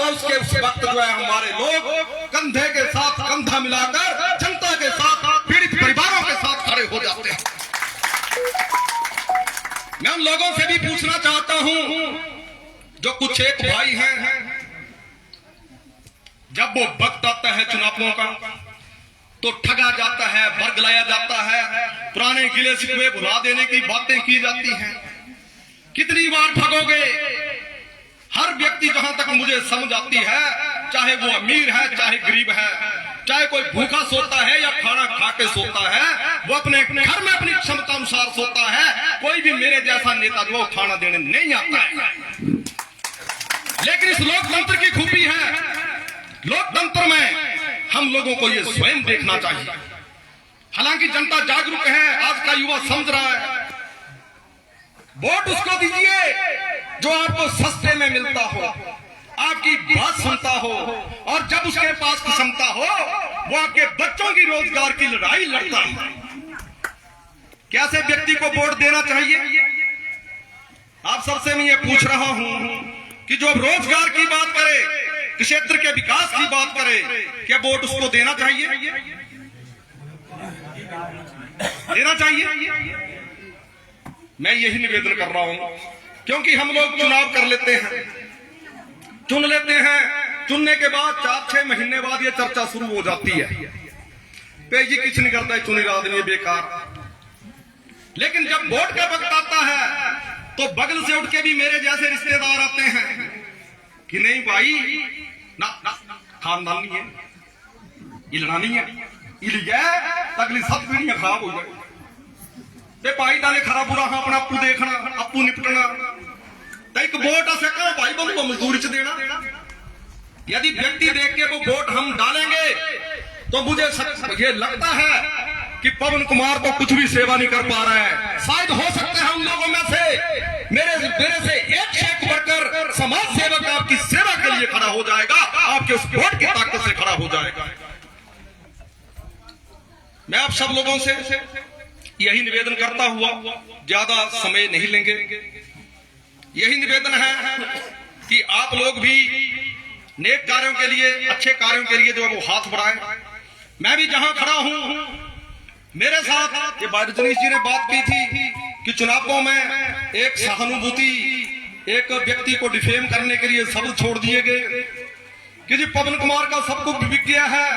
उसके उस वक्त जो है हमारे लोग कंधे के साथ कंधा मिलाकर जनता के साथ पीड़ित परिवारों के साथ खड़े हो जाते हैं। मैं उन लोगों से भी पूछना चाहता हूं जो कुछ एक भाई हैं, जब वो वक्त आता है चुनावों का तो ठगा जाता है, बरगलाया जाता है, पुराने गिले शिकवे भुला देने की बातें की जाती हैं। कितनी बार ठगोगे? हर व्यक्ति जहां तक मुझे समझ आती है, चाहे वो अमीर है चाहे गरीब है, चाहे कोई भूखा सोता है या खाना खा के सोता है, वो अपने घर में अपनी क्षमता अनुसार सोता है। कोई भी मेरे जैसा नेता जो खाना देने नहीं आता है। लेकिन इस लोकतंत्र की खूबी है, लोकतंत्र में हम लोगों को ये स्वयं देखना चाहिए। हालांकि जनता जागरूक है, आज का युवा समझ रहा है। वोट उसको दीजिए जो आपको सस्ते में मिलता हो, आपकी बात सुनता हो, और जब उसके पास क्षमता हो वो आपके बच्चों की रोजगार की लड़ाई लड़ता है। कैसे व्यक्ति को वोट देना चाहिए? आप सबसे मैं ये पूछ रहा हूं कि जो रोजगार की बात करे, क्षेत्र के विकास की बात करे, क्या वोट उसको देना चाहिए? देना चाहिए। मैं यही निवेदन कर रहा हूं, क्योंकि हम लोग चुनाव कर लेते हैं, चुन लेते हैं, चुनने के बाद 4-6 महीने बाद ये चर्चा शुरू हो जाती है, पे जी कुछ नहीं करता है, चुनी आदमी बेकार। लेकिन जब वोट का वक्त आता है तो बगल से उठ के भी मेरे जैसे रिश्तेदार आते हैं कि नहीं भाई ना खानदान नहीं है, ये लड़ानी है, अगली सब पीढ़ियां खराब हो जाए। भाई ताले खरा बुरा हाँ अपना आपू देखना, आपू निपटना। तो एक वोट ऐसे कहो भाई बंद को मजदूरी च देना। यदि व्यक्ति देख के वो वोट हम डालेंगे तो मुझे ये लगता है कि पवन कुमार तो कुछ भी सेवा नहीं कर पा रहा है। शायद हो सकता है उन लोगों में से मेरे से एक वर्कर समाज सेवक आपकी सेवा के लिए खड़ा हो जाएगा, आपके उस वोट की ताकत से खड़ा हो जाएगा। मैं आप सब लोगों से यही निवेदन करता हुआ ज्यादा समय नहीं लेंगे। यही निवेदन है कि आप लोग भी नेक कार्यों के लिए, अच्छे कार्यों के लिए जो है वो हाथ बढ़ाएं। मैं भी जहां खड़ा हूं, मेरे साथ ये बारजनीश जी ने बात की थी कि चुनावों में एक सहानुभूति, एक व्यक्ति को डिफेम करने के लिए शब्द छोड़ दिए गए कि जी पवन कुमार का सब कुछ बिक गया है,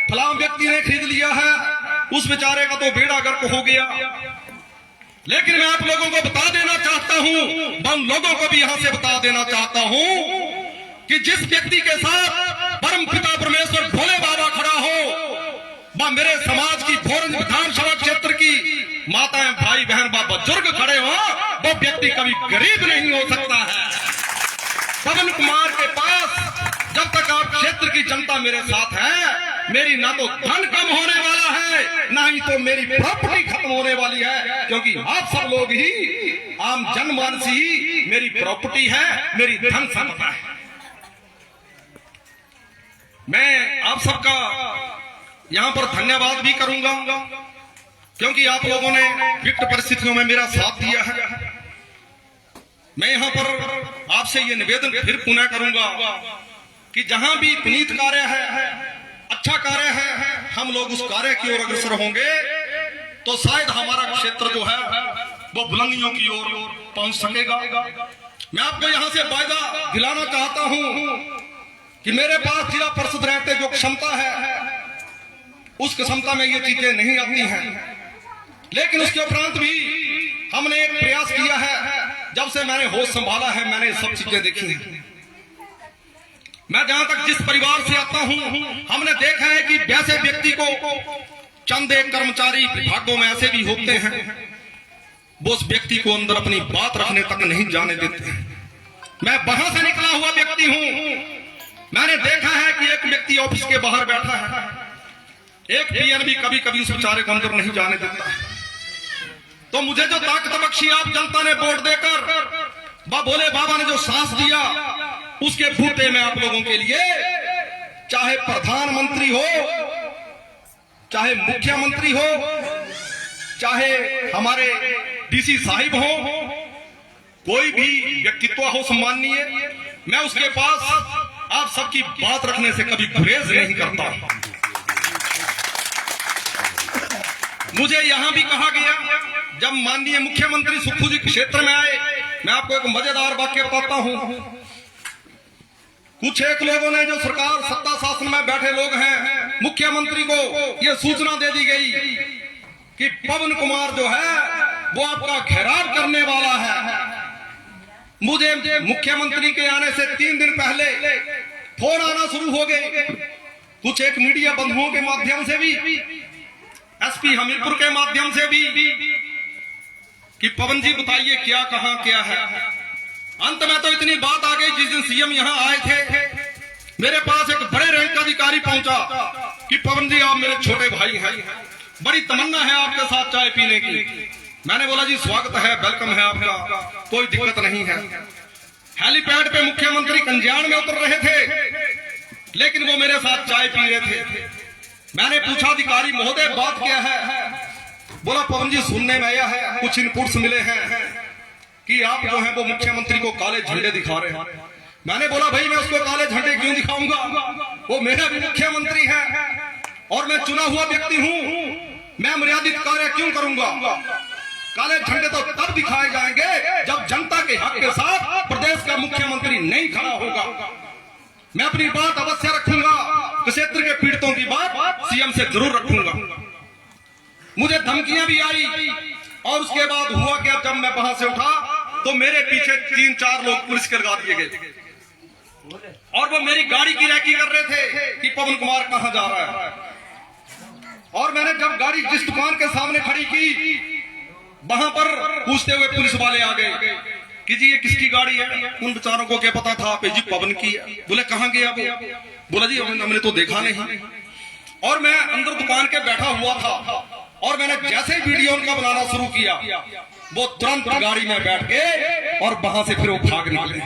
फलां व्यक्ति ने खरीद लिया है, उस बेचारे का तो बेड़ा गर्क हो गया। लेकिन मैं आप लोगों को बता देना चाहता हूं, हम लोगों को भी यहां से बता देना चाहता हूं कि जिस व्यक्ति के साथ परम पिता परमेश्वर भोले बाबा खड़ा हो, वह मेरे समाज की भोरंज विधानसभा क्षेत्र की माताएं, भाई बहन, व बुजुर्ग खड़े हो, वो व्यक्ति कभी गरीब नहीं हो सकता है। पवन कुमार के पास जब तक आप क्षेत्र की जनता मेरे साथ है, मेरी ना तो धन कम होने वाला है, ना ही तो मेरी प्रॉपर्टी खत्म होने वाली है, क्योंकि आप सब लोग ही आम जनमानस ही मेरी प्रॉपर्टी है, मेरी धन संपदा है। मैं आप सबका यहां पर धन्यवाद भी करूंगा, क्योंकि आप लोगों ने विकट परिस्थितियों में मेरा साथ दिया है। मैं यहां पर आपसे ये निवेदन फिर पुनः करूंगा कि जहां भी पुनीत कार्य है, अच्छा कार्य है, हम लोग उस कार्य की ओर अग्रसर होंगे तो शायद हमारा क्षेत्र जो है वो बुलंदियों की ओर पहुंच सकेगा। मैं आपको यहां से वायदा दिलाना चाहता हूं कि मेरे पास जिला परिषद रहते जो क्षमता है, उस क्षमता में ये चीजें नहीं आती हैं, लेकिन उसके उपरांत भी हमने एक प्रयास किया है। जब से मैंने होश संभाला है, मैंने सब चीजें देखी हैं। मैं जहां तक जिस परिवार से आता हूं, हमने देखा है कि वैसे व्यक्ति को चंद एक कर्मचारी विभागों में ऐसे भी होते हैं, वो उस व्यक्ति को अंदर अपनी बात रखने तक नहीं जाने देते हैं। मैं वहां से निकला हुआ व्यक्ति हूं। मैंने देखा है कि एक व्यक्ति ऑफिस के बाहर बैठा है, एक पीएन भी कभी कभी उस बेचारे को अंदर नहीं जाने देता है। तो मुझे जो ताकत बख्शी आप जनता ने वोट देकर, भोले बाबा ने जो सांस दिया, उसके बूते में आप लोगों के लिए, चाहे प्रधानमंत्री हो, चाहे मुख्यमंत्री हो, चाहे हमारे डीसी साहिब हो, कोई भी व्यक्तित्व हो सम्माननीय, मैं उसके पास आप सबकी बात रखने से कभी गुरेज नहीं करता। मुझे यहां भी कहा गया, जब माननीय मुख्यमंत्री सुक्खू जी क्षेत्र में आए, मैं आपको एक मजेदार वाक्य बताता हूं। कुछ एक लोगों ने, जो सरकार सत्ता शासन में बैठे लोग हैं, मुख्यमंत्री को यह सूचना दे दी गई कि पवन कुमार जो है वो आपका घेराव करने वाला है। मुझे मुख्यमंत्री के आने से 3 दिन पहले फोन आना शुरू हो गए, कुछ एक मीडिया बंधुओं के माध्यम से भी, एसपी हमीरपुर के माध्यम से भी, कि पवन जी बताइए क्या कहां क्या है। अंत में तो इतनी बात आ गई, जिस दिन सीएम यहां आए थे, मेरे पास एक बड़े रैंक का अधिकारी पहुंचा कि पवन जी आप मेरे छोटे भाई हैं, बड़ी तमन्ना है आपके साथ चाय पीने की। मैंने बोला जी स्वागत है, वेलकम है आपका, कोई दिक्कत नहीं है। हेलीपैड पे मुख्यमंत्री कंजाण में उतर रहे थे, लेकिन वो मेरे साथ चाय पी रहे थे। मैंने पूछा अधिकारी महोदय बात क्या है? बोला पवन जी सुनने में आया है, कुछ इनपुट्स मिले हैं कि आप जो है वो मुख्यमंत्री को काले झंडे दिखा रहे हैं। मैंने बोला भाई मैं उसको काले झंडे क्यों दिखाऊंगा, वो मेरा भी मुख्यमंत्री है और मैं चुना हुआ व्यक्ति हूं, मैं मर्यादित कार्य क्यों करूंगा। काले झंडे तो तब दिखाए जाएंगे जब जनता के हक के साथ प्रदेश का मुख्यमंत्री नहीं खड़ा होगा। मैं अपनी बात अवश्य रखूंगा, क्षेत्र के पीड़ितों की बात सीएम से जरूर रखूंगा। मुझे धमकियां भी आई और उसके बाद हुआ क्या, जब मैं वहां से उठा तो मेरे पीछे 3-4 लोग पुलिस के लगा दिए गए और वो मेरी गाड़ी की रैकी कर रहे थे कि पवन कुमार कहां जा रहा है। और मैंने जब गाड़ी जिस दुकान के सामने खड़ी की, वहां पर पूछते हुए पुलिस वाले आ गए कि जी ये किसकी गाड़ी है। उन बेचारों को क्या पता था जी पवन की है। बोले कहां गया वो? बोला जी हमने तो देखा नहीं। और मैं अंदर दुकान के बैठा हुआ था और मैंने जैसे ही वीडियो उनका बनाना शुरू किया, वो तुरंत गाड़ी में बैठ गए और वहां से फिर वो भाग निकले।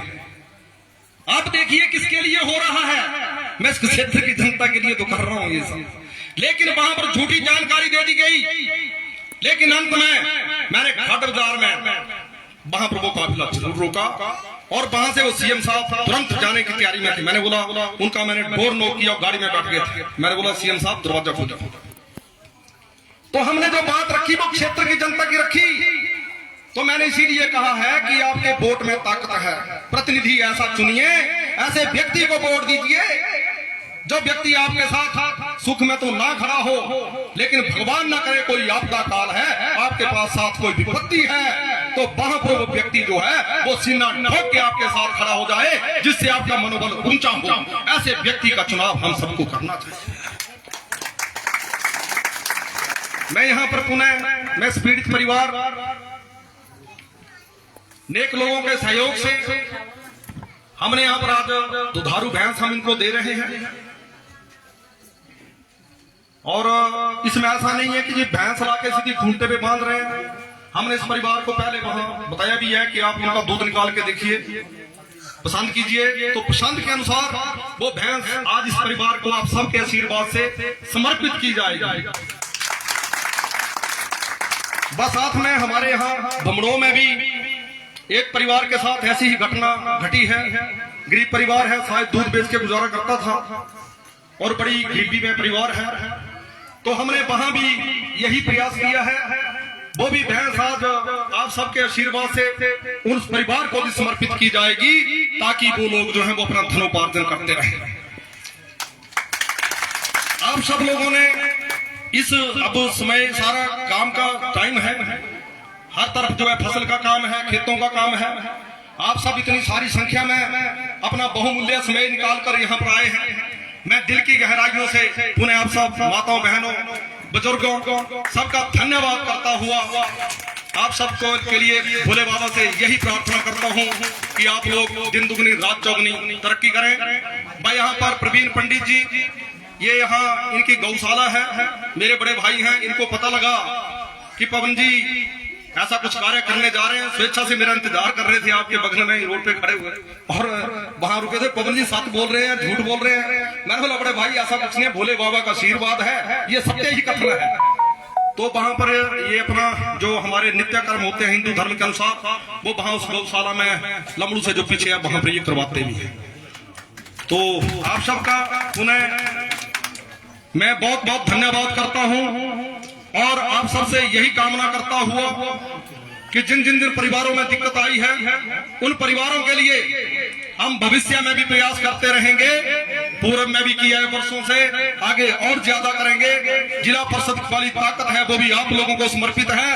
आप देखिए किसके लिए हो रहा है, मैं इस क्षेत्र की जनता के लिए तो कर रहा हूं ये सब, लेकिन वहां पर झूठी जानकारी दे दी गई। लेकिन अंत में मैंने घाट बाजार में वहां पर वो काफिला जरूर रोका और वहां से वो सीएम साहब तुरंत जाने की तैयारी में थे। मैंने बोला उनका, मैंने डोर नॉक किया, गाड़ी में बैठ गए थे। मैंने बोला सीएम साहब दरवाजा खोलो। तो हमने जो बात रखी वो क्षेत्र की जनता की रखी। तो मैंने इसीलिए कहा है कि आपके वोट में ताकत है, प्रतिनिधि ऐसा चुनिए, ऐसे व्यक्ति को वोट दीजिए जो व्यक्ति आपके साथ सुख में तो ना खड़ा हो, लेकिन भगवान ना करे कोई आपदा काल है, आपके पास साथ कोई विपत्ति है, तो वहां पर वो व्यक्ति जो है वो सीना ठोक के आपके साथ खड़ा हो जाए, जिससे आपका मनोबल ऊंचा हो। ऐसे व्यक्ति का चुनाव हम सबको करना चाहिए। मैं यहां पर पुनः मैं पीड़ित परिवार, नेक लोगों के सहयोग से हमने यहां पर आज दुधारू भैंस हम इनको दे रहे हैं। और इसमें ऐसा नहीं है कि जी भैंस लाके सीधी खूंटे पे बांध रहे हैं। हमने इस परिवार को पहले वहां बताया भी है कि आप इनका दूध निकाल के देखिए, पसंद कीजिए, तो पसंद के अनुसार वो भैंस आज इस परिवार को आप सबके आशीर्वाद से समर्पित की जाएगी। बस साथ में हमारे यहाँ भमड़ों में भी एक परिवार के साथ ऐसी ही घटना घटी है। गरीब परिवार है, शायद दूध बेच के गुजारा करता था और बड़ी गरीबी में परिवार है। तो हमने वहां भी यही प्रयास किया है, वो भी भैंस आज आप सबके आशीर्वाद से उस परिवार को भी समर्पित की जाएगी, ताकि वो लोग जो है वो अपना धनोपार्जन करते रहे। आप सब लोगों ने इस अब समय सारा काम का टाइम है, हर तरफ जो है फसल का काम है, खेतों का काम है। आप सब इतनी सारी संख्या में अपना बहुमूल्य समय निकाल कर यहाँ पर आए हैं। मैं दिल की गहराइयों से पुनः आप सब माताओं, बहनों, बुजुर्गों सबका धन्यवाद करता हुआ आप सबको के लिए भोले बाबा से यही प्रार्थना करता हूँ कि आप लोग दिन दुगनी रात चौगनी तरक्की करें। मैं यहाँ पर प्रवीण पंडित जी, ये यहाँ इनकी गौशाला है, मेरे बड़े भाई हैं। इनको पता लगा कि पवन जी ऐसा कुछ कार्य करने जा रहे हैं, स्वेच्छा से मेरा इंतजार कर रहे थे, आपके बगल में रोड पे खड़े हुए और वहां रुके थे। पवन जी सच बोल रहे हैं, झूठ बोल रहे हैं? मैंने बोला बड़े भाई ऐसा कुछ नहीं, भोले बाबा का आशीर्वाद है, ये सत्य ही कथन है। तो वहां पर ये अपना जो हमारे नित्य कर्म होते हैं हिंदू धर्म के अनुसार, वो वहां उस गौशाला में लमड़ू से जो पीछे है वहां पर ये करवाते भी है। तो आप सबका पुनः मैं बहुत बहुत धन्यवाद करता हूं और आप सबसे यही कामना करता हुआ कि जिन जिन परिवारों में दिक्कत आई है उन परिवारों के लिए हम भविष्य में भी प्रयास करते रहेंगे। पूर्व में भी किया है वर्षों से, आगे और ज्यादा करेंगे। जिला परिषद वाली ताकत है वो भी आप लोगों को समर्पित है।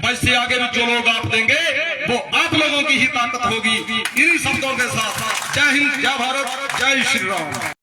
वैसे आगे भी जो लोग आप देंगे वो आप लोगों की ही ताकत होगी। इन्हीं शब्दों के साथ जय हिंद, जय भारत, जय श्री राम।